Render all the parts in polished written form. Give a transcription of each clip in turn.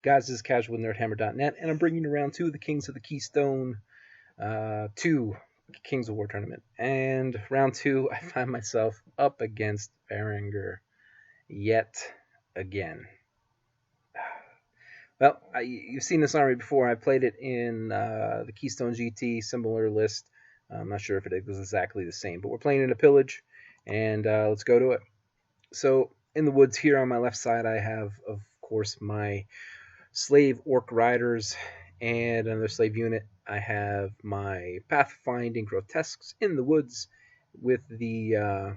Guys, this is casualnerdhammer.net, and I'm bringing you round two of the Kings of the Keystone 2 Kings of War tournament. And round two, I find myself up against Varangur yet again. Well, you've seen this army before. I played it in the Keystone GT, similar list. I'm not sure if it was exactly the same, but we're playing in a pillage, and let's go to it. So, in the woods here on my left side, I have, of course, my slave orc riders and another slave unit. I have my pathfinding grotesques in the woods with the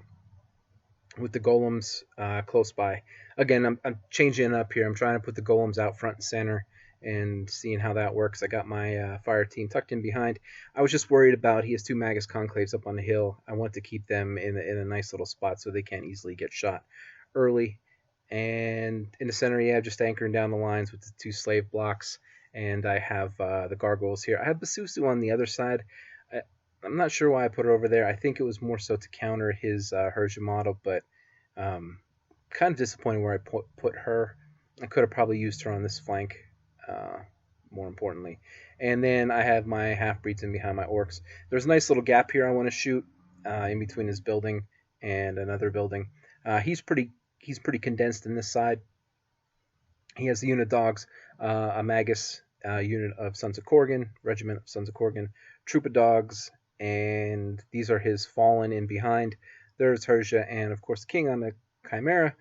golems close by. Again, I'm changing it up here. I'm trying to put the golems out front and center and seeing how that works. I got my fire team tucked in behind. I was just worried about, he has two Magus Conclaves up on the hill. I want to keep them in a nice little spot so they can't easily get shot early. And in the center, yeah, just anchoring down the lines with the two slave blocks. And I have the gargoyles here. I have Basusu on the other side. I'm not sure why I put it over there. I think it was more so to counter his Herja model, but kind of disappointed where I put her. I could have probably used her on this flank, more importantly. And then I have my half-breeds in behind my orcs. There's a nice little gap here I want to shoot in between his building and another building. He's pretty condensed in this side. He has the unit dogs, a Magus unit of Sons of Korgan, regiment of Sons of Korgan, troop of dogs, and these are his fallen in behind. There's Herja, and of course the king on the Chimera,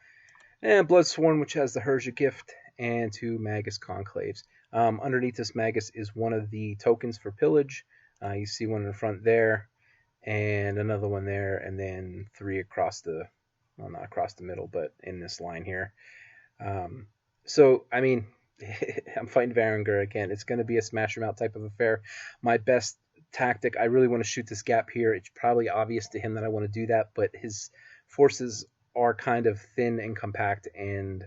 and Bloodsworn, which has the Herja gift, and two Magus Conclaves. Underneath this Magus is one of the tokens for pillage. You see one in the front there, and another one there, and then three across the, well, not across the middle, but in this line here. So, I mean, I'm fighting Varangur again. It's going to be a smash him out type of affair. My best tactic, I really want to shoot this gap here. It's probably obvious to him that I want to do that, but his forces are kind of thin and compact, and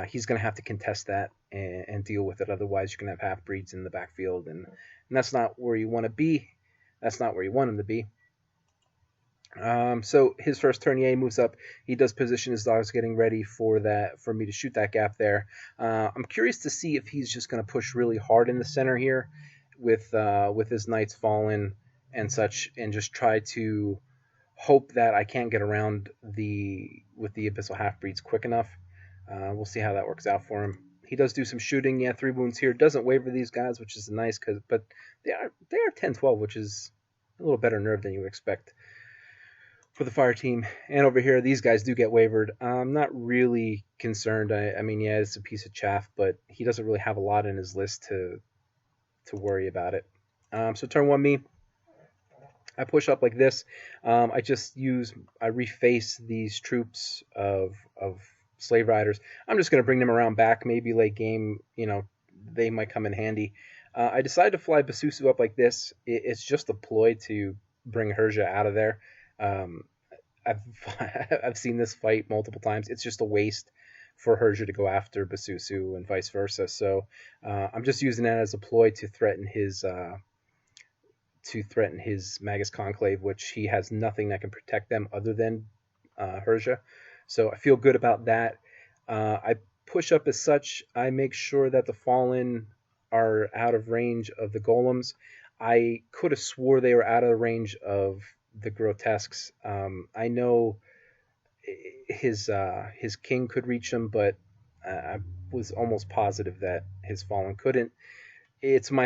he's going to have to contest that and deal with it. Otherwise, you're going to have half-breeds in the backfield, and that's not where you want to be. That's not where you want him to be. So his first turn, he moves up. He does position his dogs, getting ready for me to shoot that gap there. I'm curious to see if he's just going to push really hard in the center here with his knights fallen and such, and just try to hope that I can't get around with the Abyssal half-breeds quick enough. We'll see how that works out for him. He does do some shooting. Yeah, 3 wounds here. Doesn't waver these guys, which is nice, but they are 10-12, which is a little better nerve than you would expect for the fire team. And over here, these guys do get wavered. I'm not really concerned. I mean, yeah, it's a piece of chaff, but he doesn't really have a lot in his list to worry about it. So turn 1 me, I push up like this. I reface these troops of slave riders. I'm just going to bring them around back. Maybe late game, they might come in handy. I decided to fly Basusu up like this. It's just a ploy to bring Herja out of there. I've seen this fight multiple times. It's just a waste for Herja to go after Basusu and vice versa. So I'm just using that as a ploy to threaten his Magus Conclave, which he has nothing that can protect them other than Herja. So I feel good about that. I push up as such. I make sure that the Fallen are out of range of the Golems. I could have swore they were out of the range of the Grotesques. I know his king could reach them, but I was almost positive that his Fallen couldn't. It's my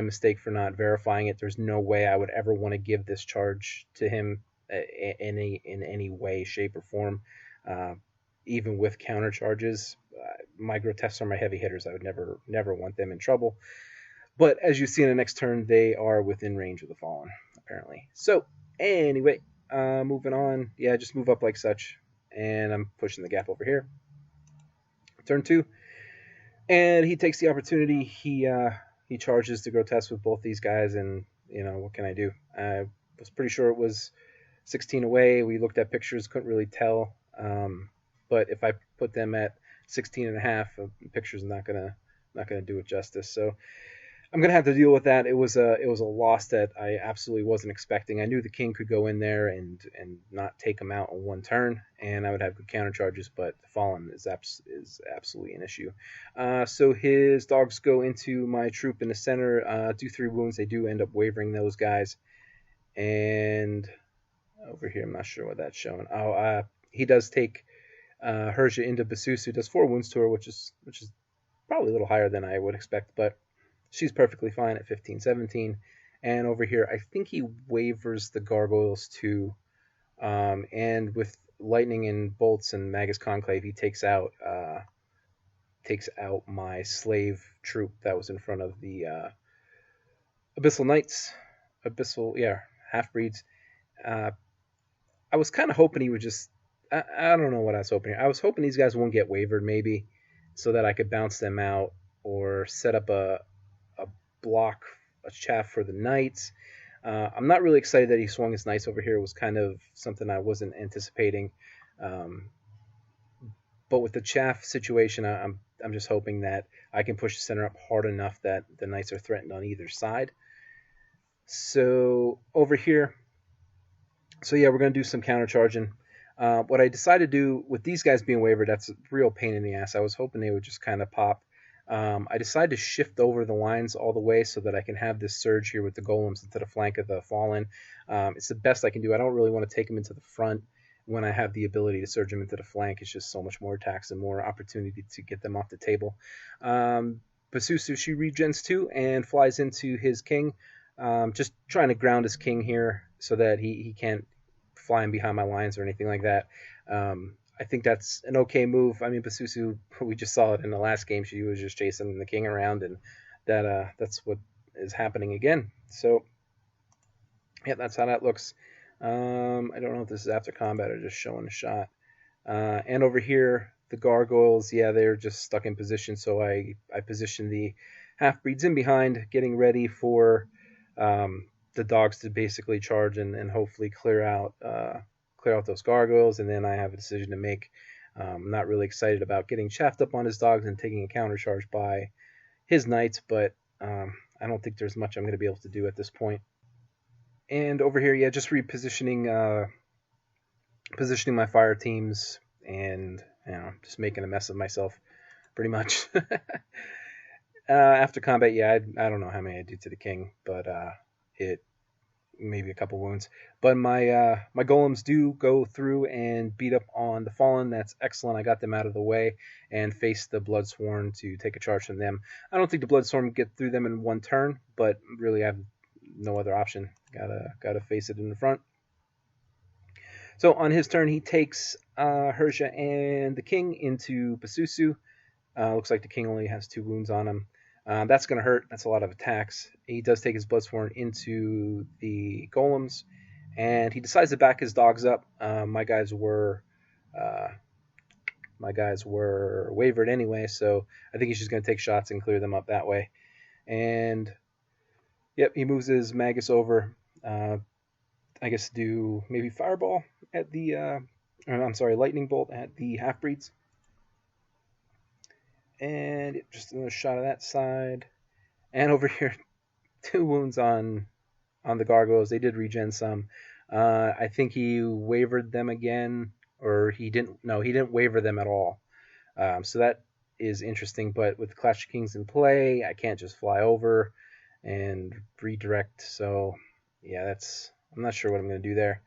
mistake for not verifying it. There's no way I would ever want to give this charge to him in any way, shape, or form, even with counter charges. My grotesques are my heavy hitters. I would never want them in trouble. But as you see in the next turn, they are within range of the Fallen, apparently. So anyway, moving on. Yeah, just move up like such, and I'm pushing the gap over here. Turn 2. And he takes the opportunity. He charges the grotesque with both these guys, and what can I do? I was pretty sure it was 16 away. We looked at pictures, couldn't really tell. But if I put them at 16 and a half, pictures not gonna do it justice. So I'm gonna have to deal with that. It was a loss that I absolutely wasn't expecting. I knew the king could go in there and not take him out in one turn, and I would have good counter charges. But the fallen is absolutely an issue. So his dogs go into my troop in the center, do 3 wounds. They do end up wavering those guys, and over here I'm not sure what that's showing. Oh, he does take Herja into Basusu, does 4 wounds to her, which is probably a little higher than I would expect, but she's perfectly fine at 15, 17. And over here, I think he wavers the gargoyles too. And with lightning and bolts and Magus Conclave, he takes out my slave troop that was in front of the Abyssal Knights, yeah, half breeds. Uh, I was kind of hoping he would just. I don't know what I was hoping. I was hoping these guys won't get wavered, maybe, so that I could bounce them out or set up a block, a chaff for the knights. I'm not really excited that he swung his knights over here. It was kind of something I wasn't anticipating. Um, but with the chaff situation, I'm just hoping that I can push the center up hard enough that the knights are threatened on either side. So over here, so yeah, we're gonna do some counter charging. What I decided to do with these guys being wavered, that's a real pain in the ass. I was hoping they would just kind of pop. I decided to shift over the lines all the way so that I can have this surge here with the golems into the flank of the fallen. It's the best I can do. I don't really want to take them into the front when I have the ability to surge them into the flank. It's just so much more attacks and more opportunity to get them off the table. Basusu, she regens too and flies into his king. Just trying to ground his king here so that he can't flying behind my lines or anything like that. I think that's an okay move. I mean, Basusu, we just saw it in the last game. She was just chasing the king around, and that's what is happening again. So, yeah, that's how that looks. I don't know if this is after combat or just showing a shot. And over here, the gargoyles, yeah, they're just stuck in position. So I position the half breeds in behind, getting ready for the dogs to basically charge and hopefully clear out those gargoyles. And then I have a decision to make. I'm not really excited about getting chaffed up on his dogs and taking a counter charge by his knights, but I don't think there's much I'm going to be able to do at this point. And over here, yeah, just positioning my fire teams and just making a mess of myself, pretty much. After combat, yeah, I don't know how many I do to the king, but it maybe a couple wounds. But my golems do go through and beat up on the fallen. That's excellent. I got them out of the way and faced the Bloodsworn to take a charge from them. I don't think the Bloodsworn get through them in one turn, but really I have no other option. Gotta face it in the front. So on his turn, he takes Herja and the king into Basusu. Looks like the king only has 2 wounds on him. That's going to hurt. That's a lot of attacks. He does take his Bloodsworn into the golems, and he decides to back his dogs up. My guys were wavered anyway, so I think he's just going to take shots and clear them up that way. And yep, he moves his Magus over. I guess do maybe Fireball at the. I'm sorry, Lightning Bolt at the half breeds. And just another shot of that side. And over here, 2 wounds on the gargoyles. They did regen some. I think he wavered them again, or he didn't. No, he didn't waver them at all. So that is interesting. But with Clash of Kings in play, I can't just fly over and redirect. So yeah, I'm not sure what I'm going to do there.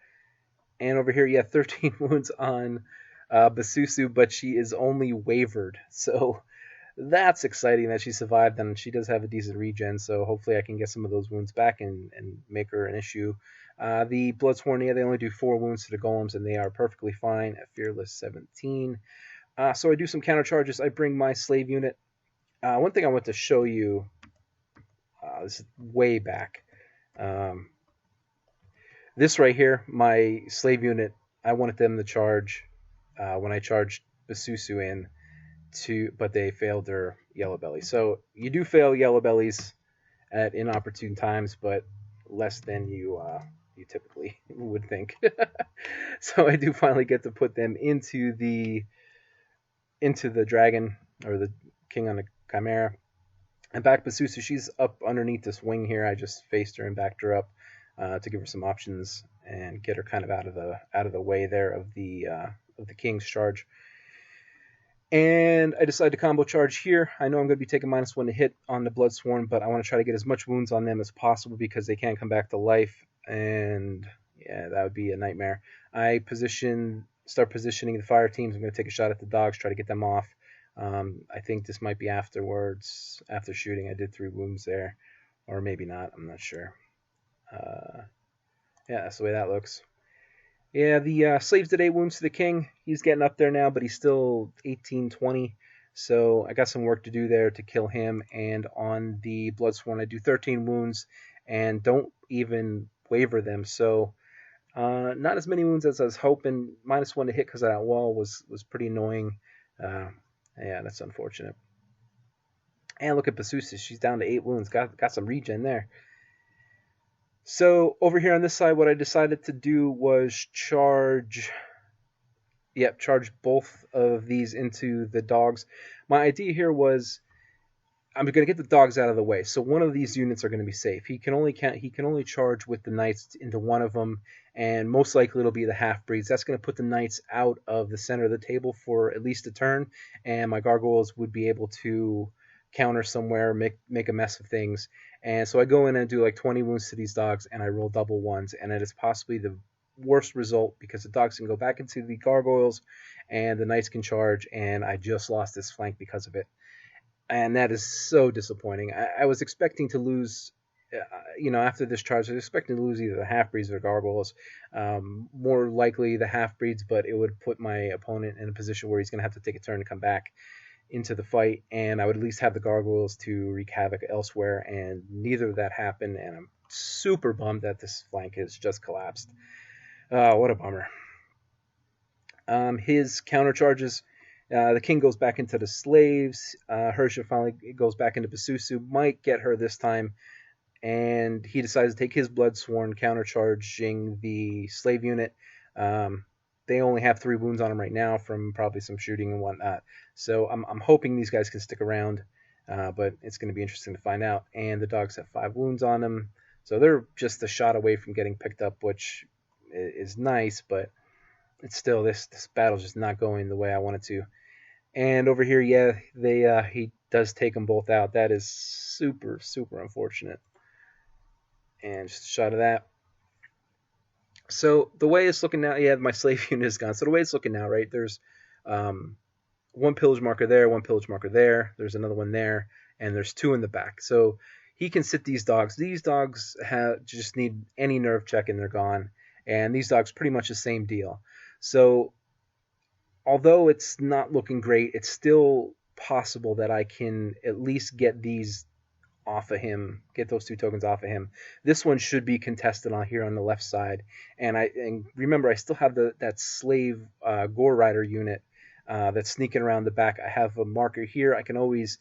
And over here, yeah, 13 wounds on Basusu, but she is only wavered. So that's exciting that she survived, and she does have a decent regen, so hopefully I can get some of those wounds back and make her an issue. The Bloodsworn, yeah, they only do 4 wounds to the golems, and they are perfectly fine at Fearless 17. So I do some counter charges. I bring my slave unit. One thing I want to show you, this is way back. This right here, my slave unit, I wanted them to charge when I charged Basusu in, but they failed their yellow belly. So you do fail yellow bellies at inopportune times, but less than you typically would think. So I do finally get to put them into the dragon or the king on the chimera. And back Basusu, she's up underneath this wing here. I just faced her and backed her up to give her some options and get her kind of out of the way there of the king's charge. And I decided to combo charge here. I know I'm going to be taking -1 to hit on the Bloodsworn, but I want to try to get as much wounds on them as possible because they can come back to life. And yeah, that would be a nightmare. Start positioning the fire teams. I'm going to take a shot at the dogs, try to get them off. I think this might be afterwards. After shooting, I did 3 wounds there. Or maybe not. I'm not sure. Yeah, that's the way that looks. Yeah, the slaves did 8 wounds to the king. He's getting up there now, but he's still 18-20. So I got some work to do there to kill him. And on the Bloodsworn, I do 13 wounds and don't even waver them. So not as many wounds as I was hoping. -1 to hit because of that wall was pretty annoying. Yeah, that's unfortunate. And look at Basusa. She's down to 8 wounds. Got some regen there. So over here on this side, what I decided to do was charge both of these into the dogs. My idea here was I'm going to get the dogs out of the way, so one of these units are going to be safe. He can only charge with the knights into one of them, and most likely it'll be the half breeds. That's going to put the knights out of the center of the table for at least a turn, and my gargoyles would be able to counter somewhere, make a mess of things. And so I go in and do like 20 wounds to these dogs, and I roll double ones, and it is possibly the worst result because the dogs can go back into the gargoyles, and the knights can charge, and I just lost this flank because of it. And that is so disappointing. I was expecting to lose, after this charge, I was expecting to lose either the half breeds or the gargoyles. More likely the half breeds, but it would put my opponent in a position where he's going to have to take a turn to come back into the fight, and I would at least have the gargoyles to wreak havoc elsewhere, and neither of that happened, and I'm super bummed that this flank has just collapsed. What a bummer. His counter charges, the king goes back into the slaves. Hersha finally goes back into Basusu, might get her this time, and he decides to take his Bloodsworn, countercharging the slave unit. They only have 3 wounds on him right now from probably some shooting and whatnot. So I'm hoping these guys can stick around, but it's going to be interesting to find out. And the dogs have 5 wounds on them, so they're just a shot away from getting picked up, which is nice, but it's still this battle's just not going the way I want it to. And over here, yeah, he does take them both out. That is super, super unfortunate. And just a shot of that. So the way it's looking now, yeah, my slave unit is gone. So the way it's looking now, right, there's one pillage marker there, one pillage marker there, there's another one there, and there's 2 in the back. So he can sit these dogs. These dogs just need any nerve check and they're gone. And these dogs pretty much the same deal. So although it's not looking great, it's still possible that I can at least get these off of him, get those 2 tokens off of him. This one should be contested on here on the left side. And remember, I still have that slave Gore Rider unit that's sneaking around the back. I have a marker here. I can always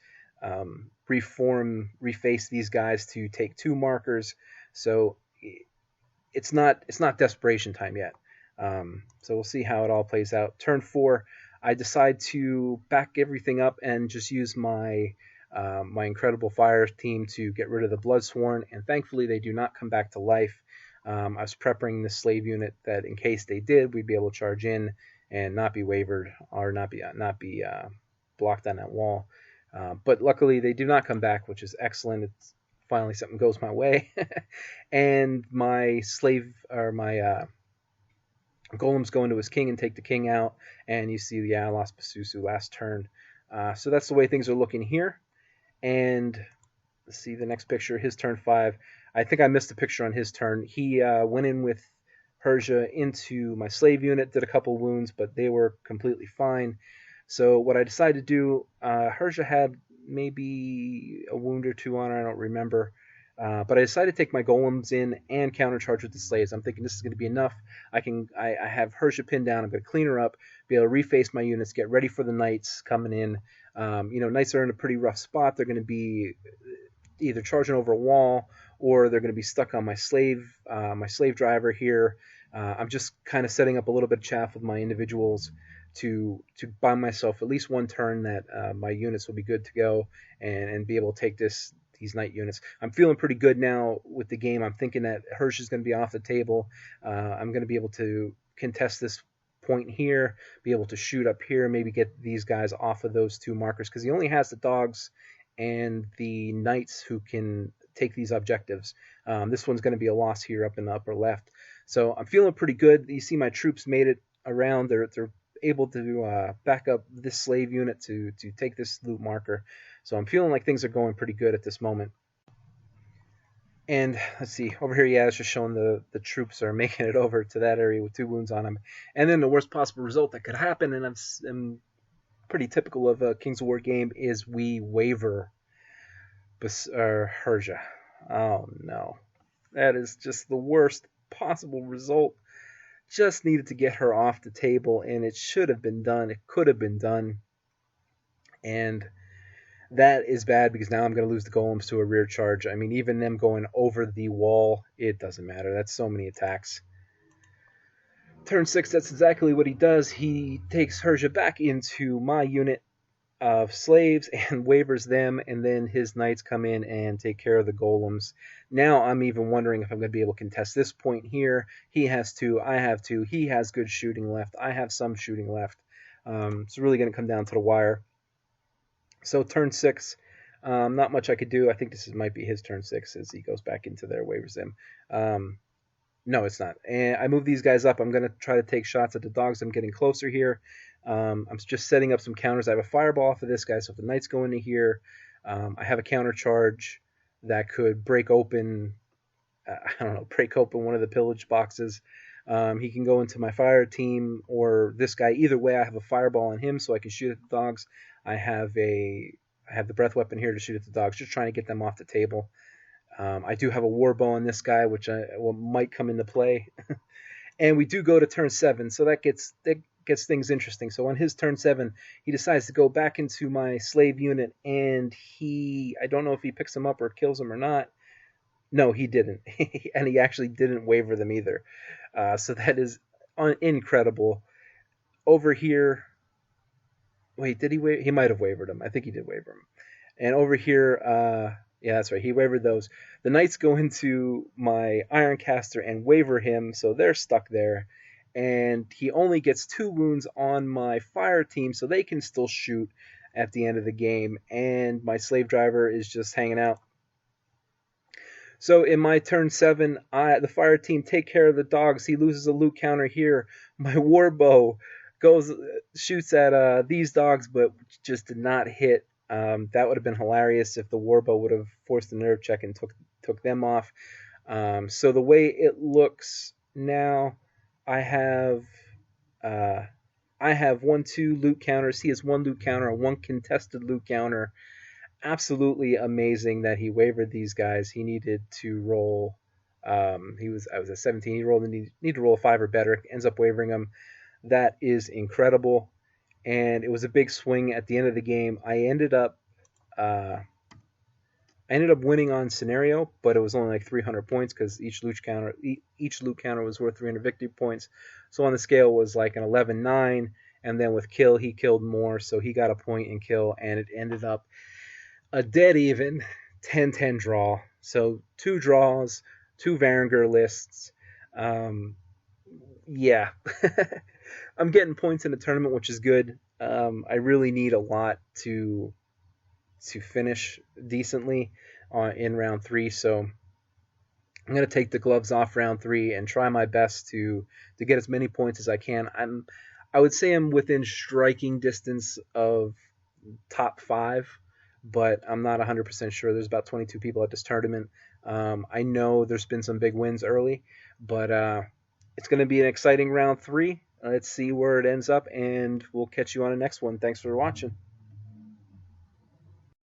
reface these guys to take 2 markers. So it's not desperation time yet. So we'll see how it all plays out. Turn 4, I decide to back everything up and just use my incredible fire team to get rid of the Bloodsworn, and thankfully they do not come back to life. I was prepping the slave unit that in case they did, we'd be able to charge in and not be wavered or not be blocked on that wall. But luckily they do not come back, which is excellent. It's finally something goes my way. And my golems go into his king and take the king out, and you see, I lost Basusu last turn. So that's the way things are looking here. And let's see the next picture, his turn 5. I think I missed a picture on his turn. He went in with Persia into my slave unit, did a couple wounds, but they were completely fine. So what I decided to do, Herja had maybe a wound or 2 on her, I don't remember. But I decided to take my golems in and countercharge with the slaves. I'm thinking this is going to be enough. I have Herja pinned down. I'm going to clean her up, be able to reface my units, get ready for the knights coming in. Knights are in a pretty rough spot. They're going to be either charging over a wall or they're going to be stuck on my slave driver here. I'm just kind of setting up a little bit of chaff with my individuals to buy myself at least one turn that my units will be good to go and be able to take these knight units. I'm feeling pretty good now with the game. I'm thinking that Hirsch is going to be off the table. I'm going to be able to contest this point here, be able to shoot up here, maybe get these guys off of those two markers, because he only has the dogs and the knights who can take these objectives. This one's going to be a loss here up in the upper left. So I'm feeling pretty good. You see my troops made it around. They're able to back up this slave unit to take this loot marker. So I'm feeling like things are going pretty good at this moment. And let's see, over here, yeah, it's just showing the troops are making it over to that area with 2 wounds on them. And then the worst possible result that could happen, and I'm pretty typical of a Kings of War game, is we waver Herja. Oh no, that is just the worst possible result. Just needed to get her off the table, and it should have been done. It could have been done. And that is bad because now I'm going to lose the golems to a rear charge. I mean, even them going over the wall, it doesn't matter. That's so many attacks. Turn 6, that's exactly what he does. He takes Herja back into my unit of slaves and wavers them, and then his knights come in and take care of the golems. Now I'm even wondering if I'm going to be able to contest this point here. He has 2, I have 2. He has good shooting left. I have some shooting left. It's really going to come down to the wire. So turn 6, not much I could do. I think this might be his turn 6 as he goes back into there, wavers them. No, it's not. And I move these guys up. I'm going to try to take shots at the dogs. I'm getting closer here. I'm just setting up some counters. I have a fireball off of this guy, so if the knights go into here, I have a counter charge that could break open, break open one of the pillage boxes. He can go into my fire team or this guy. Either way, I have a fireball on him so I can shoot at the dogs. I have the breath weapon here to shoot at the dogs, just trying to get them off the table. I do have a war bow on this guy, which might come into play. And we do go to turn 7, so that gets things interesting. So on his turn 7, he decides to go back into my slave unit, and I don't know if he picks him up or kills him or not. No, he didn't. And he actually didn't waver them either. So that is incredible. Over here, wait, did he waver? He might have wavered him. I think he did waver him. And over here, yeah, that's right. He wavered those. The knights go into my Ironcaster and waver him, so they're stuck there. And he only gets 2 wounds on my fire team, so they can still shoot at the end of the game. And my slave driver is just hanging out. So in my turn 7, the fire team take care of the dogs. He loses a loot counter here. My warbow shoots at these dogs, but just did not hit. That would have been hilarious if the warbow would have forced a nerve check and took them off. So the way it looks now, I have 2 loot counters. He has 1 loot counter, 1 contested loot counter. Absolutely amazing that he wavered these guys. He needed to roll. I was at 17. He needed to roll a 5 or better. Ends up wavering them. That is incredible. And it was a big swing at the end of the game. I ended up winning on scenario, but it was only like 300 points because each loot counter was worth 300 victory points. So on the scale was like an 11-9, and then with kill he killed more, so he got a point in kill, and it ended up a dead even 10-10 draw. So 2 draws, 2 Varangur lists. Yeah. I'm getting points in the tournament, which is good. I really need a lot to finish decently in round 3, so I'm going to take the gloves off round 3 and try my best to get as many points as I can. I would say I'm within striking distance of top 5, but I'm not 100% sure. There's about 22 people at this tournament. I know there's been some big wins early, but it's going to be an exciting round 3. Let's see where it ends up, and we'll catch you on the next one. Thanks for watching.